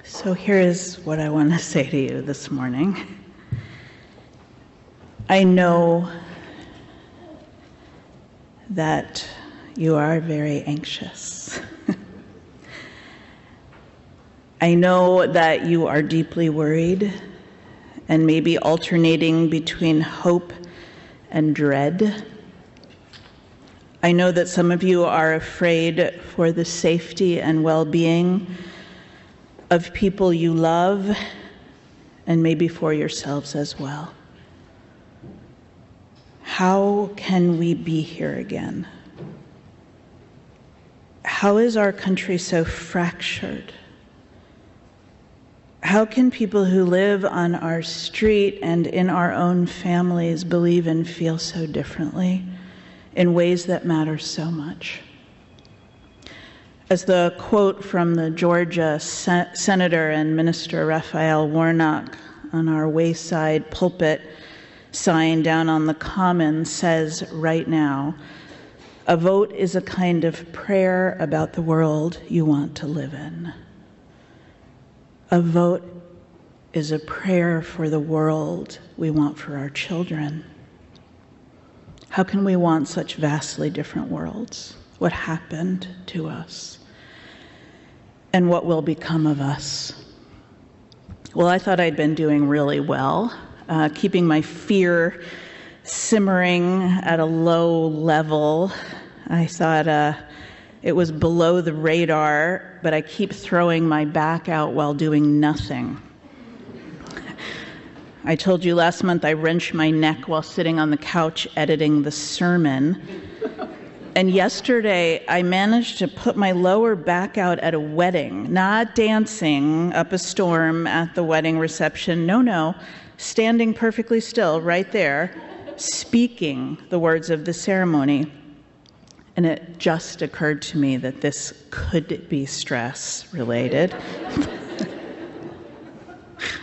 So here is what I want to say to you this morning. I know that you are very anxious. I know that you are deeply worried and maybe alternating between hope and dread. I know that some of you are afraid for the safety and well-being of people you love, and maybe for yourselves as well. How can we be here again? How is our country so fractured? How can people who live on our street and in our own families believe and feel so differently in ways that matter so much? As the quote from the Georgia Senator and Minister Raphael Warnock on our Wayside pulpit sign down on the Common says right now, a vote is a kind of prayer about the world you want to live in. A vote is a prayer for the world we want for our children. How can we want such vastly different worlds? What happened to us? And what will become of us? Well, I thought I'd been doing really well, keeping my fear simmering at a low level. I thought it was below the radar, but I keep throwing my back out while doing nothing. I told you last month I wrenched my neck while sitting on the couch editing the sermon. And yesterday, I managed to put my lower back out at a wedding, not dancing up a storm at the wedding reception. No, standing perfectly still right there, speaking the words of the ceremony. And it just occurred to me that this could be stress-related.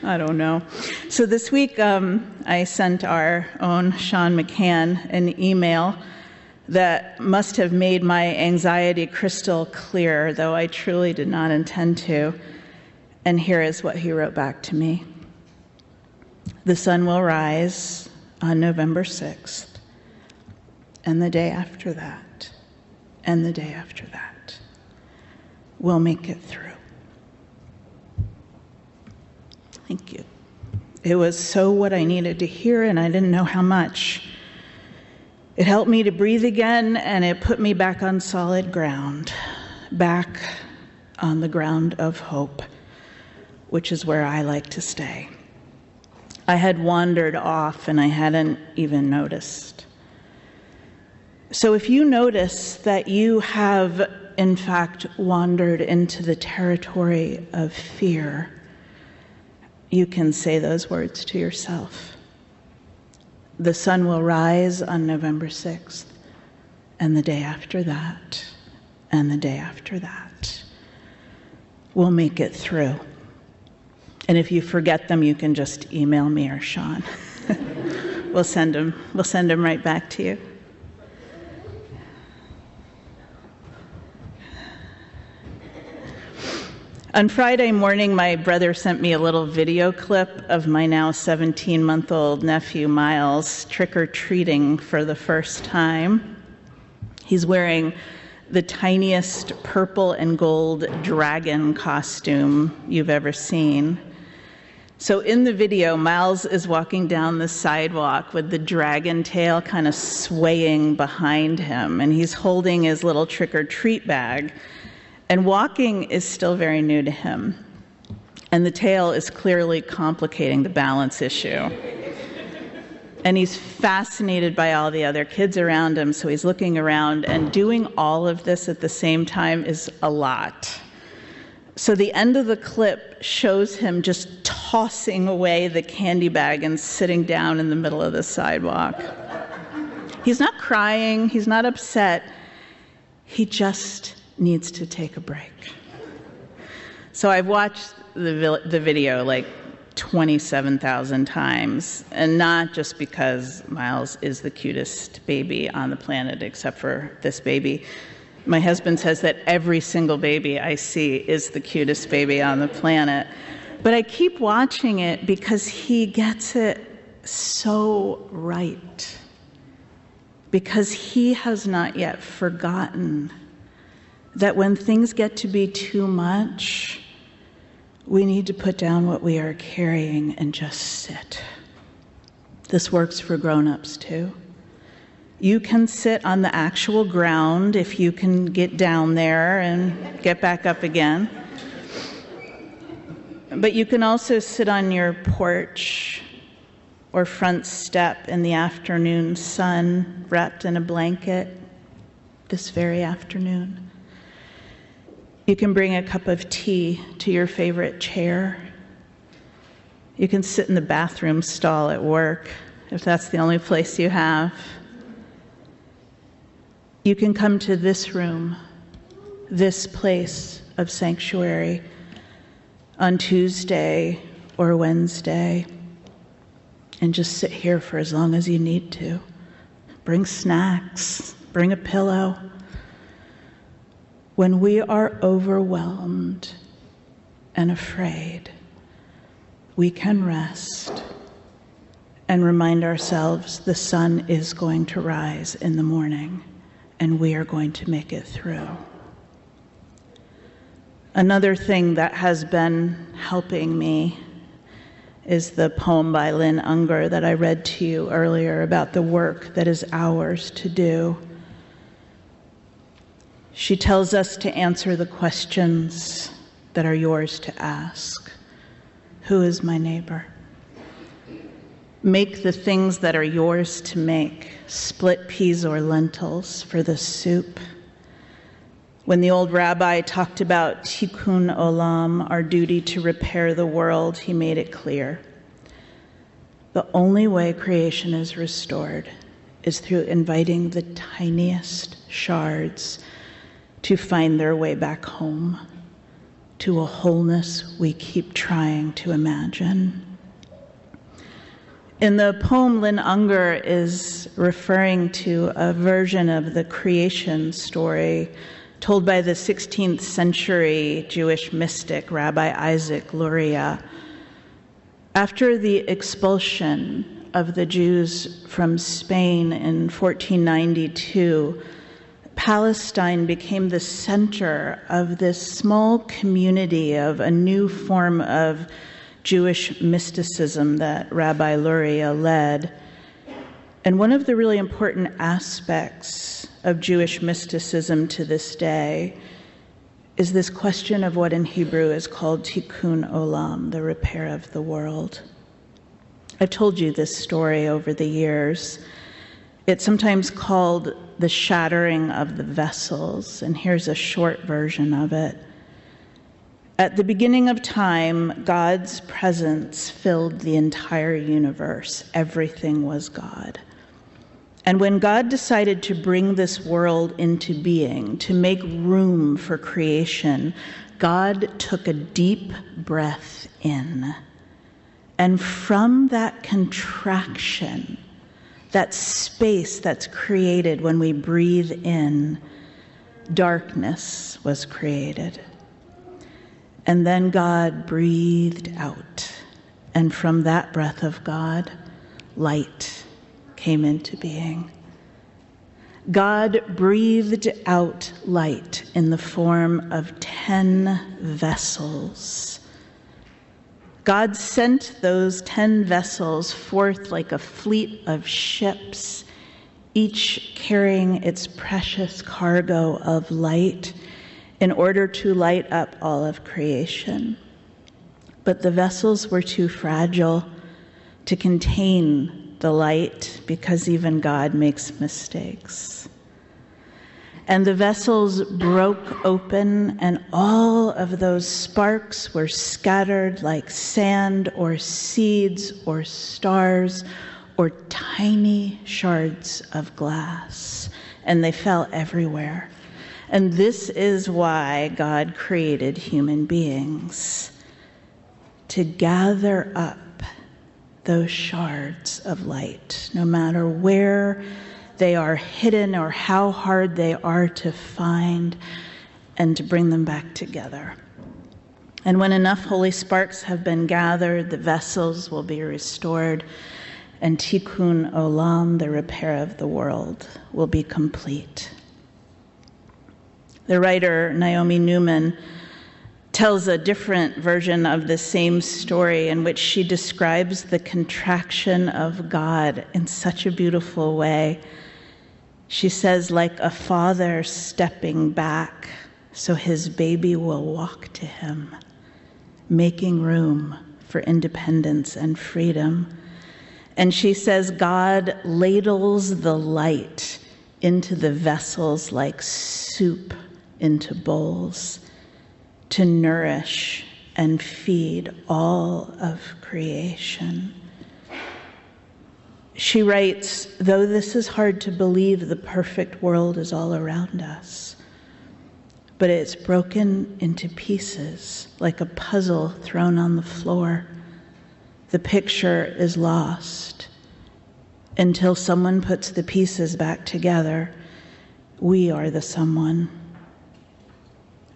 I don't know. So this week, I sent our own Sean McCann an email that must have made my anxiety crystal clear, though I truly did not intend to. And here is what he wrote back to me. The sun will rise on November 6th, and the day after that, and the day after that. We'll make it through. Thank you. It was so what I needed to hear, and I didn't know how much. It helped me to breathe again, and it put me back on solid ground, back on the ground of hope, which is where I like to stay. I had wandered off, and I hadn't even noticed. So if you notice that you have, in fact, wandered into the territory of fear, you can say those words to yourself. The sun will rise on November 6th, and the day after that, and the day after that. We'll make it through. And if you forget them, you can just email me or Sean. We'll send them right back to you. On Friday morning, my brother sent me a little video clip of my now 17-month-old nephew, Miles, trick-or-treating for the first time. He's wearing the tiniest purple and gold dragon costume you've ever seen. So in the video, Miles is walking down the sidewalk with the dragon tail kind of swaying behind him, and he's holding his little trick-or-treat bag. And walking is still very new to him. And the tail is clearly complicating the balance issue. And he's fascinated by all the other kids around him, so he's looking around, and doing all of this at the same time is a lot. So the end of the clip shows him just tossing away the candy bag and sitting down in the middle of the sidewalk. He's not crying, he's not upset, he just needs to take a break. So I've watched the video like 27,000 times, and not just because Miles is the cutest baby on the planet except for this baby, My husband says that every single baby I see is the cutest baby on the planet. But I keep watching it because he gets it so right. Because he has not yet forgotten that when things get to be too much, we need to put down what we are carrying and just sit. This works for grown-ups too. You can sit on the actual ground if you can get down there and get back up again. But you can also sit on your porch or front step in the afternoon sun, wrapped in a blanket, this very afternoon. You can bring a cup of tea to your favorite chair. You can sit in the bathroom stall at work, if that's the only place you have. You can come to this room, this place of sanctuary, on Tuesday or Wednesday, and just sit here for as long as you need to. Bring snacks, bring a pillow. When we are overwhelmed and afraid, we can rest and remind ourselves the sun is going to rise in the morning, and we are going to make it through. Another thing that has been helping me is the poem by Lynn Unger that I read to you earlier about the work that is ours to do. She tells us to answer the questions that are yours to ask. Who is my neighbor? Make the things that are yours to make, split peas or lentils for the soup. When the old rabbi talked about tikkun olam, our duty to repair the world, he made it clear. The only way creation is restored is through inviting the tiniest shards to find their way back home, to a wholeness we keep trying to imagine. In the poem, Lynn Unger is referring to a version of the creation story told by the 16th century Jewish mystic, Rabbi Isaac Luria. After the expulsion of the Jews from Spain in 1492, Palestine became the center of this small community of a new form of Jewish mysticism that Rabbi Luria led. And one of the really important aspects of Jewish mysticism to this day is this question of what in Hebrew is called tikkun olam, the repair of the world. I've told you this story over the years. It's sometimes called the shattering of the vessels, and here's a short version of it. At the beginning of time, God's presence filled the entire universe. Everything was God. And when God decided to bring this world into being, to make room for creation, God took a deep breath in. And from that contraction, that space that's created when we breathe in, darkness was created. And then God breathed out. And from that breath of God, light came into being. God breathed out light in the form of 10 vessels. God sent those 10 vessels forth like a fleet of ships, each carrying its precious cargo of light in order to light up all of creation. But the vessels were too fragile to contain the light because even God makes mistakes. And the vessels broke open, and all of those sparks were scattered like sand or seeds or stars or tiny shards of glass, and they fell everywhere. And this is why God created human beings, to gather up those shards of light, no matter where they are hidden or how hard they are to find, and to bring them back together. And when enough holy sparks have been gathered, the vessels will be restored, and tikkun olam, the repair of the world, will be complete. The writer Naomi Newman tells a different version of the same story in which she describes the contraction of God in such a beautiful way. She says, like a father stepping back so his baby will walk to him, making room for independence and freedom. And she says, God ladles the light into the vessels like soup into bowls to nourish and feed all of creation. She writes, though this is hard to believe, the perfect world is all around us, but it's broken into pieces like a puzzle thrown on the floor. The picture is lost. Until someone puts the pieces back together, we are the someone.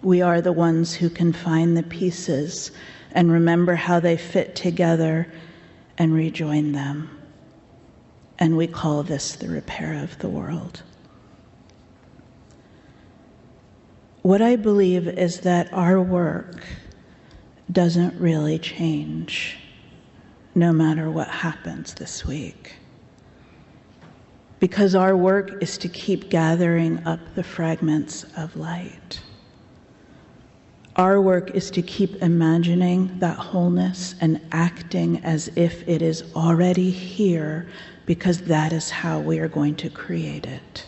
We are the ones who can find the pieces and remember how they fit together and rejoin them. And we call this the repair of the world. What I believe is that our work doesn't really change, no matter what happens this week. Because our work is to keep gathering up the fragments of light. Our work is to keep imagining that wholeness and acting as if it is already here, because that is how we are going to create it.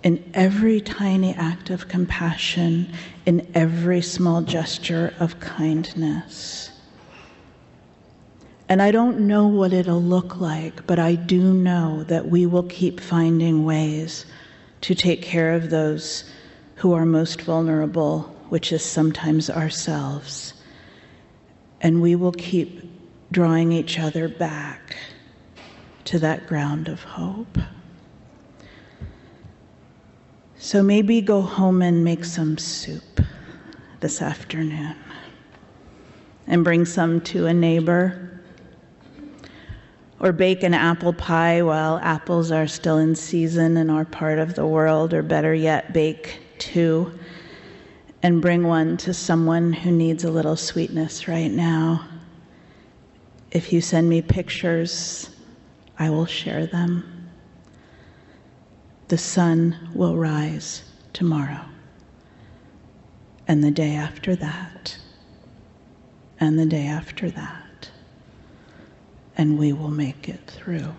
In every tiny act of compassion, in every small gesture of kindness. And I don't know what it'll look like, but I do know that we will keep finding ways to take care of those who are most vulnerable, which is sometimes ourselves. And we will keep drawing each other back to that ground of hope. So maybe go home and make some soup this afternoon and bring some to a neighbor. Or bake an apple pie while apples are still in season in our part of the world, or better yet, bake two and bring one to someone who needs a little sweetness right now. If you send me pictures, I will share them. The sun will rise tomorrow, and the day after that, and the day after that, and we will make it through.